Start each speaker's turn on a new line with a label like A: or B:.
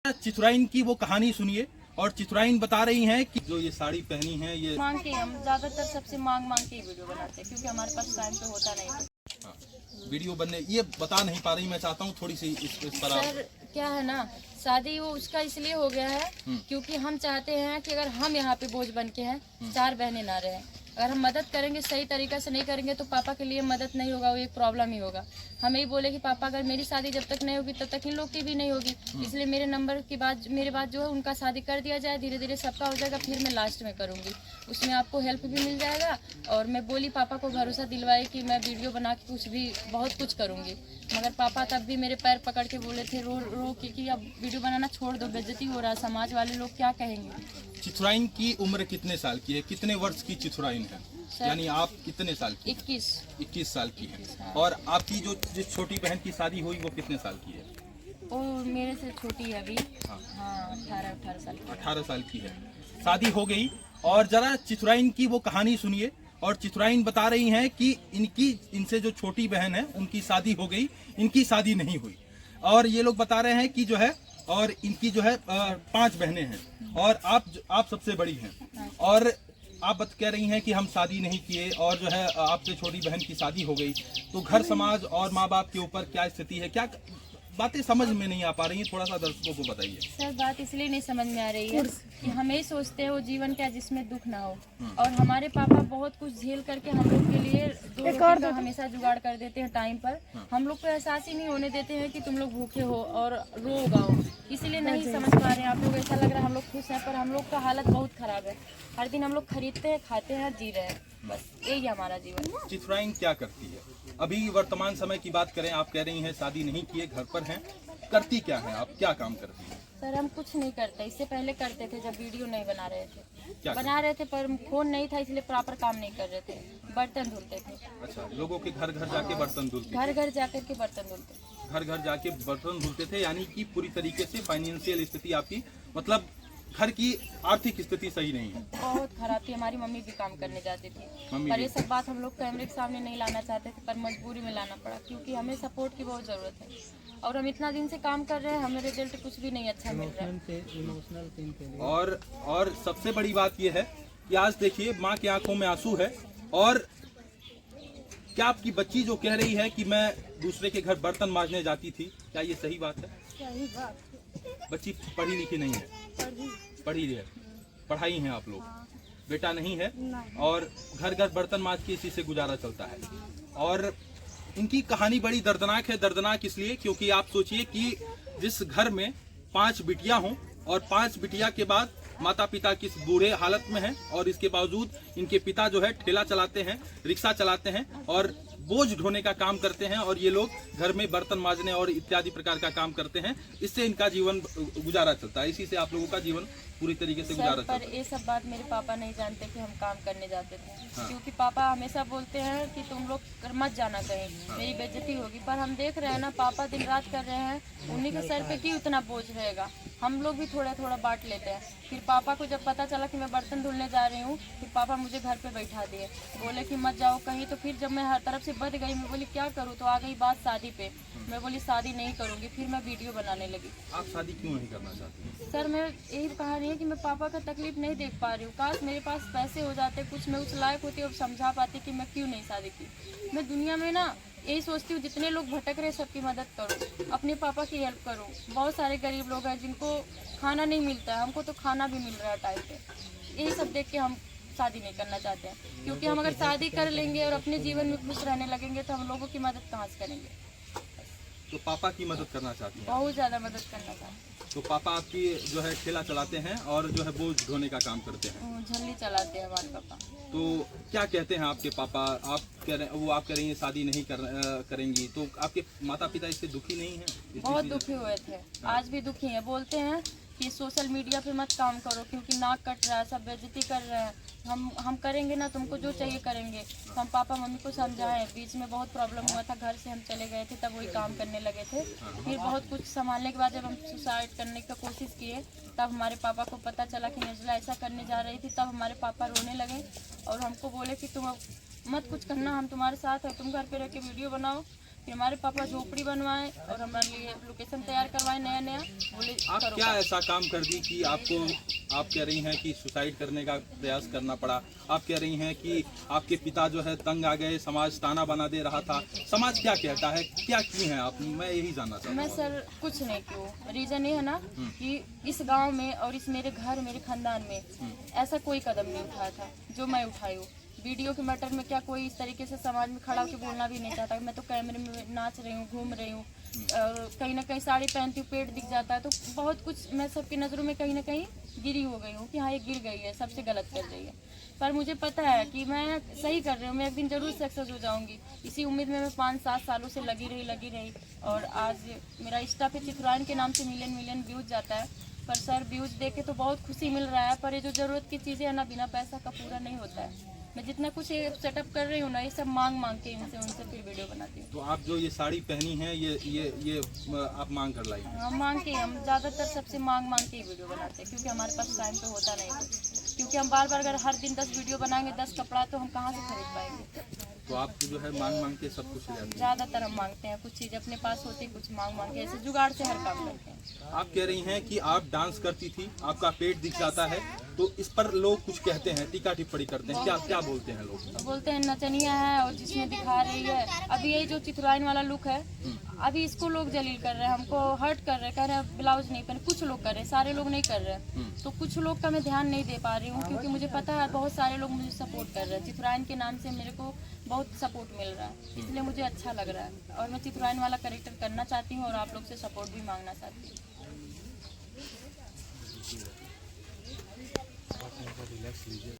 A: चितुराइन की वो कहानी सुनिए। और चितुराइन बता रही हैं कि जो ये साड़ी पहनी है ये
B: मांग के हम ज्यादातर सबसे मांग के ही वीडियो बनाते हैं, क्योंकि हमारे पास टाइम तो होता नहीं।
A: हाँ, वीडियो बनने ये बता नहीं पा रही, मैं चाहता हूँ थोड़ी सी इस पर आप।
B: सर क्या है ना, शादी वो उसका इसलिए हो गया है क्योंकि हम चाहते हैं कि अगर हम यहाँ पे बोझ बन के हैं, चार बहनें ना रहे। अगर हम मदद करेंगे सही तरीका से नहीं करेंगे तो पापा के लिए मदद नहीं होगा, वो एक प्रॉब्लम ही होगा। हम यही बोले कि पापा अगर मेरी शादी जब तक नहीं होगी तब तक इन लोग की भी नहीं होगी, इसलिए मेरे नंबर के बाद मेरे बाद जो है उनका शादी कर दिया जाए, धीरे धीरे सबका हो जाएगा, फिर मैं लास्ट में करूँगी, उसमें आपको हेल्प भी मिल जाएगा। और मैं बोली पापा को भरोसा दिलवाई कि मैं वीडियो बना के कुछ भी बहुत कुछ करूँगी, मगर पापा तब भी मेरे पैर पकड़ के बोले थे रो रो कि अब वीडियो बनाना छोड़ दो, बेइज्जती हो रहा, समाज वाले लोग क्या कहेंगे।
A: चितुराइन की उम्र कितने साल की है, कितने वर्ष की चितुराइन है, यानी आप कितने साल की? 21 साल की है। और आपकी जो जिस छोटी बहन की शादी हुई वो कितने साल की है?
B: वो मेरे से छोटी है अभी। हाँ 18 साल की।
A: 18 साल की है, शादी हो गई। और जरा चितुराइन की वो कहानी सुनिए। और चितुराइन बता रही हैं कि इनसे जो छोटी बहन है उनकी शादी हो गई, इनकी शादी नहीं हुई। और ये लोग बता रहे हैं कि जो है, और इनकी जो है 5 बहनें हैं और आप सबसे बड़ी हैं। और आप कह रही हैं कि हम शादी नहीं किए और जो है आपसे छोटी बहन की शादी हो गई, तो घर समाज और माँ बाप के ऊपर क्या स्थिति है, क्या बातें समझ में नहीं आ पा रही हैं, थोड़ा सा दर्शकों को बताइए।
B: सर बात इसलिए नहीं समझ में आ रही है कि हम यही सोचते हैं वो जीवन क्या जिसमें दुख ना हो, और हमारे पापा बहुत कुछ झेल करके हम लोग के लिए 2 रोटी का हमेशा जुगाड़ कर देते हैं टाइम पर। हम लोग को एहसास ही नहीं होने देते हैं कि तुम लोग भूखे हो और रो गाओ, इसीलिए नहीं समझ पा रहे हैं आप लोग। ऐसा लग रहा है हम लोग खुश हैं, पर हम लोग का हालत बहुत खराब है। हर दिन हम लोग खरीदते हैं, खाते हैं, जी रहे हैं, बस यही हमारा जीवन।
A: चितुराइन क्या करती है अभी वर्तमान समय की बात करें? आप कह रही हैं शादी नहीं किए, घर पर हैं, करती क्या है, आप क्या काम करती हैं?
B: सर हम कुछ नहीं करते, इससे पहले करते थे जब वीडियो नहीं बना रहे थे। बना रहे थे पर फोन नहीं था इसलिए प्रॉपर काम नहीं कर रहे थे, बर्तन धुलते थे।
A: अच्छा, लोगों के घर घर जाके बर्तन धुलते?
B: घर जाकर के बर्तन धुलते।
A: घर घर जाके बर्तन धुलते थे, यानी कि पूरी तरीके से फाइनेंशियल स्थिति आपकी, मतलब घर की आर्थिक स्थिति सही नहीं है,
B: बहुत खराब थी। हमारी मम्मी भी काम करने जाती थी, पर ये सब बात हम लोग कैमरे के सामने नहीं लाना चाहते थे, पर मजबूरी में लाना पड़ा क्योंकि हमें सपोर्ट की बहुत ज़रूरत है। और हम इतना दिन से काम कर रहे हैं, हमें रिजल्ट कुछ भी नहीं अच्छा मिल रहा है।
A: और सबसे बड़ी बात यह है कि आज देखिए माँ की आंखों में आंसू है। और क्या आपकी बच्ची जो कह रही है कि मैं दूसरे के घर बर्तन मांजने जाती थी, क्या ये सही बात है?
B: सही बात।
A: बच्ची पढ़ी लिखी नहीं है? पढ़ी है, पढ़ाई है आप लोग? बेटा नहीं है, और घर घर बर्तन मांज के इसी से गुजारा चलता है। और इनकी कहानी बड़ी दर्दनाक है। दर्दनाक इसलिए क्योंकि आप सोचिए कि जिस घर में 5 बिटियां हों और 5 बिटिया के बाद माता पिता किस बुरे हालत में हैं, और इसके बावजूद इनके पिता जो है ठेला चलाते हैं, रिक्शा चलाते हैं और बोझ ढोने का काम करते हैं, और ये लोग घर में बर्तन मांजने और इत्यादि प्रकार का काम करते हैं। इससे इनका जीवन गुजारा चलता है, इसी से आप लोगों का जीवन पूरी तरीके से गुजारा चलता है।
B: पर ये सब बात मेरे पापा नहीं जानते कि हम काम करने जाते थे। क्योंकि पापा हमेशा बोलते हैं कि तुम लोग मत जाना कहीं, मेरी बेइज्जती होगी। पर हम देख रहे हैं ना, पापा दिन रात कर रहे हैं, उन्हीं के सर पे क्यों इतना बोझ रहेगा। हम लोग भी थोड़ा थोड़ा बांट लेते हैं। फिर पापा को जब पता चला कि मैं बर्तन धुलने जा रही हूँ, फिर पापा मुझे घर पे बैठा दिए, बोले कि मत जाओ कहीं। तो फिर जब मैं हर तरफ से बच गई, मैं बोली क्या करूँ, तो आ गई बात शादी पे। मैं बोली शादी नहीं करूँगी, फिर मैं वीडियो बनाने लगी।
A: आप शादी क्यों नहीं करना चाहती?
B: सर मैं यही कहा रही है कि मैं पापा का तकलीफ नहीं देख पा रही हूँ। काश मेरे पास पैसे हो जाते, कुछ मैं उस लायक होती और समझा पाती कि मैं क्यों नहीं शादी की। मैं दुनिया में ना यही सोचती हूँ जितने लोग भटक रहे सबकी मदद करो, अपने पापा की हेल्प करो। बहुत सारे गरीब लोग हैं जिनको खाना नहीं मिलता है, हमको तो खाना भी मिल रहा है टाइम पे। यही सब देख के हम शादी नहीं करना चाहते हैं, क्योंकि हम अगर शादी कर लेंगे और अपने जीवन में खुश रहने लगेंगे तो हम लोगों की मदद कहाँ से करेंगे।
A: तो पापा की मदद करना चाहती हैं?
B: बहुत ज़्यादा मदद करना चाहते हैं।
A: तो पापा आपकी जो है ठेला चलाते हैं और जो है बोझ ढोने का काम करते हैं?
B: झल्ली चलाते हैं हमारे पापा।
A: तो क्या कहते हैं आपके पापा? आप कह रही हैं शादी नहीं करेंगी, तो आपके माता पिता इससे दुखी नहीं हैं?
B: बहुत दुखी हुए थे, आज भी दुखी हैं। बोलते हैं कि सोशल मीडिया पे मत काम करो क्योंकि नाक कट रहा है, सब बेइज्जती कर रहे हैं। हम करेंगे ना, तुमको जो चाहिए करेंगे। तो हम पापा मम्मी को समझाएं। बीच में बहुत प्रॉब्लम हुआ था, घर से हम चले गए थे, तब वही काम करने लगे थे। फिर बहुत कुछ संभालने के बाद जब हम सुसाइड करने का कोशिश किए, तब हमारे पापा को पता चला कि नजला ऐसा करने जा रही थी। तब हमारे पापा रोने लगे और हमको बोले कि तुम अब मत कुछ करना, हम तुम्हारे साथ हैं, तुम घर पे रह के वीडियो बनाओ। कि हमारे पापा झोपड़ी बनवाए और हमारे लिए लोकेशन तैयार करवाए नया नया। बोले
A: आप
B: करो
A: क्या ऐसा काम कर दी कि आपको, आप कह रही हैं कि सुसाइड करने का प्रयास करना पड़ा, आप कह रही हैं कि आपके पिता जो है तंग आ गए, समाज ताना बना दे रहा था, समाज क्या कहता है, क्या की हैं आप, मैं यही जानना चाहता हूँ।
B: मैं सर कुछ नहीं क्यों, रीज़न ये है ना कि इस गांव में और इस मेरे घर मेरे खानदान में ऐसा कोई कदम नहीं उठाया था जो मैं उठाई हूँ। वीडियो के मैटर में क्या कोई इस तरीके से समाज में खड़ा होकर बोलना भी नहीं चाहता। मैं तो कैमरे में नाच रही हूँ, घूम रही हूँ, कहीं ना कहीं साड़ी पहनती हूँ, पेट दिख जाता है, तो बहुत कुछ मैं सबकी नज़रों में कहीं ना कहीं गिरी हो गई हूँ कि हाँ ये गिर गई है, सबसे गलत कर रही है। पर मुझे पता है कि मैं सही कर रही हूँ, मैं एक दिन ज़रूर सक्सेस हो जाऊँगी। इसी उम्मीद में मैं 5-7 सालों से लगी रही और आज मेरा इंस्टा पे चित्रुआइन के नाम से मिलियन व्यूज़ जाता है। पर सर व्यूज़ देख के तो बहुत खुशी मिल रहा है, पर ये जो ज़रूरत की चीज़ें हैं ना, बिना पैसा का पूरा नहीं होता है। मैं जितना कुछ सेटअप कर रही हूँ ना, ये सब मांग के इनसे उनसे फिर वीडियो बनाती हूँ।
A: तो आप जो ये साड़ी पहनी है ये आप मांग कर लाई हैं?
B: हम मांग के, हम ज़्यादातर सबसे मांग के ही वीडियो बनाते हैं, क्योंकि हमारे पास टाइम तो होता नहीं है। क्योंकि हम बार अगर हर दिन 10 वीडियो बनाएंगे 10 कपड़ा, तो हम कहाँ से खरीद पाएंगे।
A: तो आप जो है मांग के सब कुछ ले आती हैं?
B: ज़्यादातर हम मांगते हैं, कुछ चीज़ अपने पास होती, कुछ मांग के, ऐसे जुगाड़ से हर काम करते हैं।
A: आप कह रही हैं कि आप डांस करती थी, आपका पेट दिख जाता है, तो इस पर लोग कुछ कहते हैं, टीका टिप्पणी करते हैं, क्या क्या बोलते हैं लोग?
B: तो बोलते हैं नचनिया है और जिसमें दिखा रही है। अभी यही जो चित्रुआइन वाला लुक है, अभी इसको लोग जलील कर रहे हैं, हमको हर्ट कर रहे हैं, कह रहे हैं ब्लाउज नहीं पहने। कुछ लोग कर रहे हैं, सारे लोग नहीं कर रहे हैं। तो कुछ लोग का मैं ध्यान नहीं दे पा रही हूँ, क्योंकि मुझे पता है बहुत सारे लोग मुझे सपोर्ट कर रहे हैं। चित्रुआइन के नाम से मेरे को बहुत सपोर्ट मिल रहा है, इसलिए मुझे अच्छा लग रहा है और मैं चित्रुआइन वाला कैरेक्टर करना चाहती हूँ और आप लोग से सपोर्ट भी मांगना चाहती हूँ।